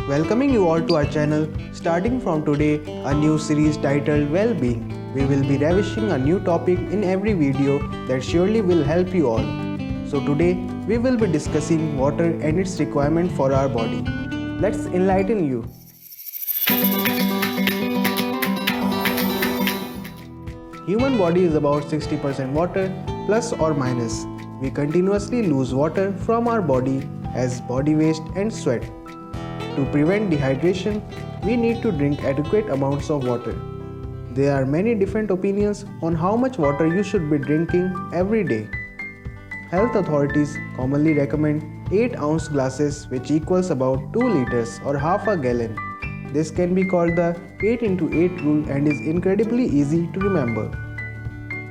Welcoming you all to our channel. Starting from today, a new series titled Well-Being. We will be ravishing a new topic in every video that surely will help you all. So today, we will be discussing water and its requirement for our body. Let's enlighten you. Human body is about 60% water plus or minus. We continuously lose water from our body as body waste and sweat. To prevent dehydration, we need to drink adequate amounts of water. There are many different opinions on how much water you should be drinking every day. Health authorities commonly recommend 8-ounce glasses, which equals about 2 liters or half a gallon. This can be called the 8x8 rule and is incredibly easy to remember.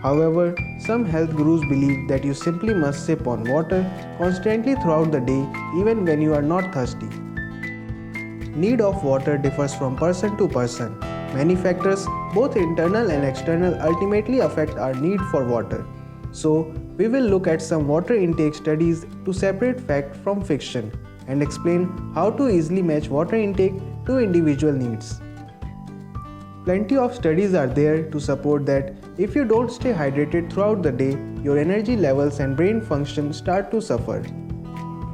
However, some health gurus believe that you simply must sip on water constantly throughout the day even when you are not thirsty. Need of water differs from person to person. Many factors, both internal and external, ultimately affect our need for water. So, we will look at some water intake studies to separate fact from fiction and explain how to easily match water intake to individual needs. Plenty of studies are there to support that if you don't stay hydrated throughout the day, your energy levels and brain function start to suffer.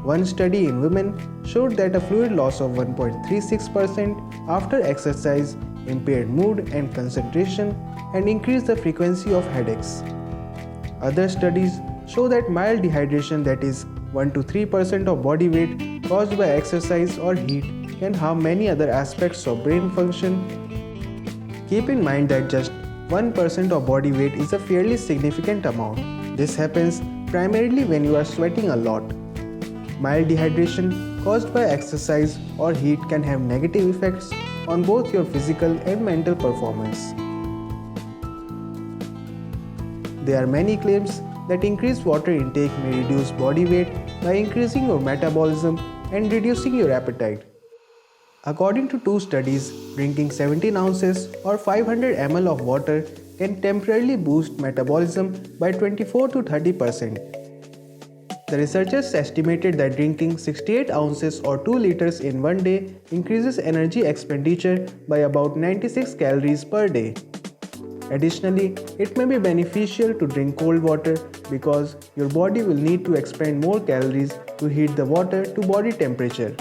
One study in women showed that a fluid loss of 1.36% after exercise impaired mood and concentration and increased the frequency of headaches. Other studies show that mild dehydration, that is 1 to 3% of body weight caused by exercise or heat, can harm many other aspects of brain function. Keep in mind that just 1% of body weight is a fairly significant amount. This happens primarily when you are sweating a lot. Mild dehydration caused by exercise or heat can have negative effects on both your physical and mental performance. There are many claims that increased water intake may reduce body weight by increasing your metabolism and reducing your appetite. According to two studies, drinking 17 ounces or 500 ml of water can temporarily boost metabolism by 24 to 30%. The researchers estimated that drinking 68 ounces or 2 liters in one day increases energy expenditure by about 96 calories per day. Additionally, it may be beneficial to drink cold water because your body will need to expend more calories to heat the water to body temperature.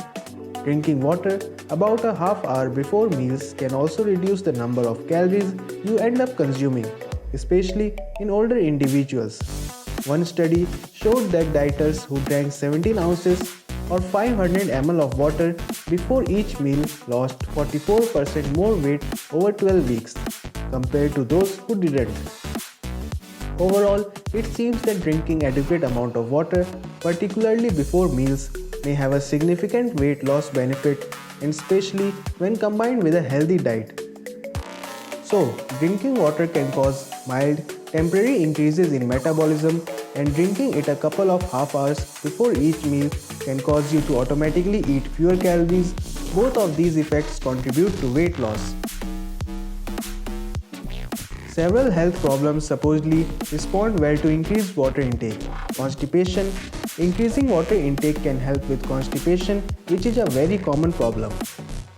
Drinking water about a half hour before meals can also reduce the number of calories you end up consuming, especially in older individuals. One study showed that dieters who drank 17 ounces or 500 ml of water before each meal lost 44% more weight over 12 weeks compared to those who didn't. Overall, it seems that drinking adequate amount of water, particularly before meals, may have a significant weight loss benefit, and especially when combined with a healthy diet. So, drinking water can cause mild, temporary increases in metabolism, and drinking it a couple of half hours before each meal can cause you to automatically eat fewer calories. Both of these effects contribute to weight loss. Several health problems supposedly respond well to increased water intake. Constipation. Increasing water intake can help with constipation, which is a very common problem.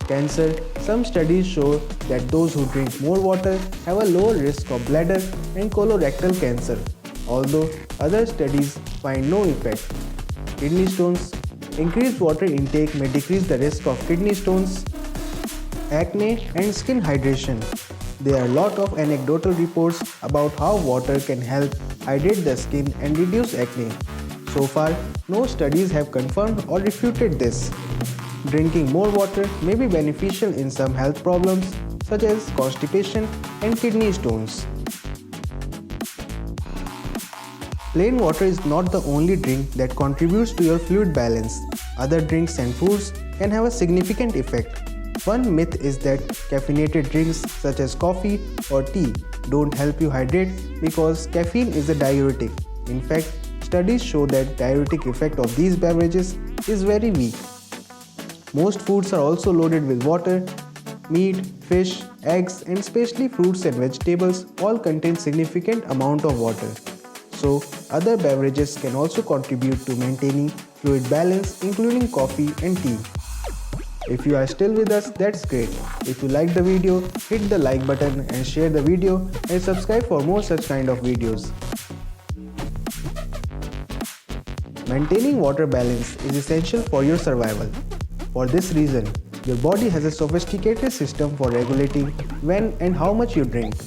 Cancer. Some studies show that those who drink more water have a lower risk of bladder and colorectal cancer, although other studies find no effect. Kidney stones. Increased water intake may decrease the risk of kidney stones. Acne and skin hydration. There are a lot of anecdotal reports about how water can help hydrate the skin and reduce acne. So far, no studies have confirmed or refuted this. Drinking more water may be beneficial in some health problems such as constipation and kidney stones. Plain water is not the only drink that contributes to your fluid balance. Other drinks and foods can have a significant effect. One myth is that caffeinated drinks such as coffee or tea don't help you hydrate because caffeine is a diuretic. In fact, studies show that diuretic effect of these beverages is very weak. Most foods are also loaded with water. Meat, fish, eggs, and especially fruits and vegetables all contain significant amount of water. So, other beverages can also contribute to maintaining fluid balance, including coffee and tea. If you are still with us, that's great. If you liked the video, hit the like button and share the video and subscribe for more such kind of videos. Maintaining water balance is essential for your survival. For this reason, your body has a sophisticated system for regulating when and how much you drink.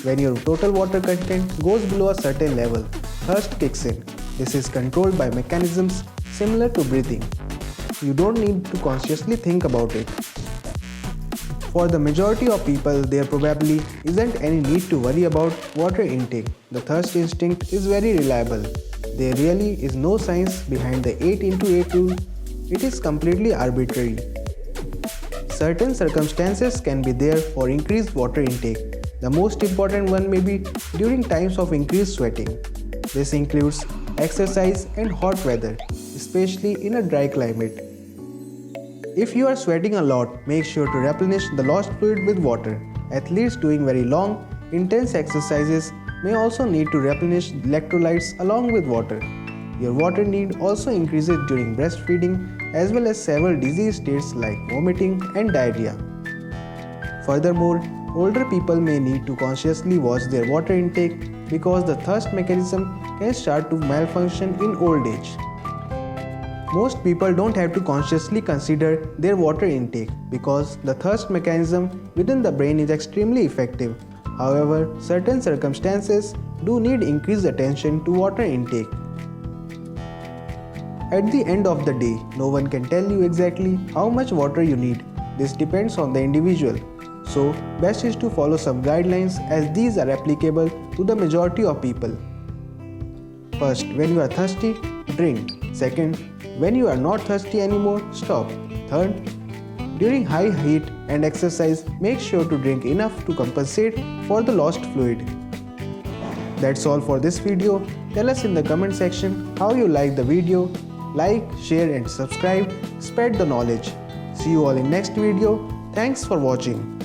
When your total water content goes below a certain level, thirst kicks in. This is controlled by mechanisms similar to breathing. You don't need to consciously think about it. For the majority of people, there probably isn't any need to worry about water intake. The thirst instinct is very reliable. There really is no science behind the 8x8 rule. It is completely arbitrary. Certain circumstances can be there for increased water intake. The most important one may be during times of increased sweating. This includes exercise and hot weather, especially in a dry climate. If you are sweating a lot, make sure to replenish the lost fluid with water. Athletes doing very long, intense exercises may also need to replenish electrolytes along with water. Your water need also increases during breastfeeding as well as several disease states like vomiting and diarrhea. Furthermore, older people may need to consciously watch their water intake because the thirst mechanism can start to malfunction in old age. Most people don't have to consciously consider their water intake because the thirst mechanism within the brain is extremely effective. However, certain circumstances do need increased attention to water intake. At the end of the day, no one can tell you exactly how much water you need. This depends on the individual. So, best is to follow some guidelines as these are applicable to the majority of people. First, when you are thirsty, drink. Second, when you are not thirsty anymore, stop. Third, during high heat and exercise, make sure to drink enough to compensate for the lost fluid. That's all for this video. Tell us in the comment section how you like the video. Like, share and subscribe. Spread the knowledge. See you all in next video. Thanks for watching.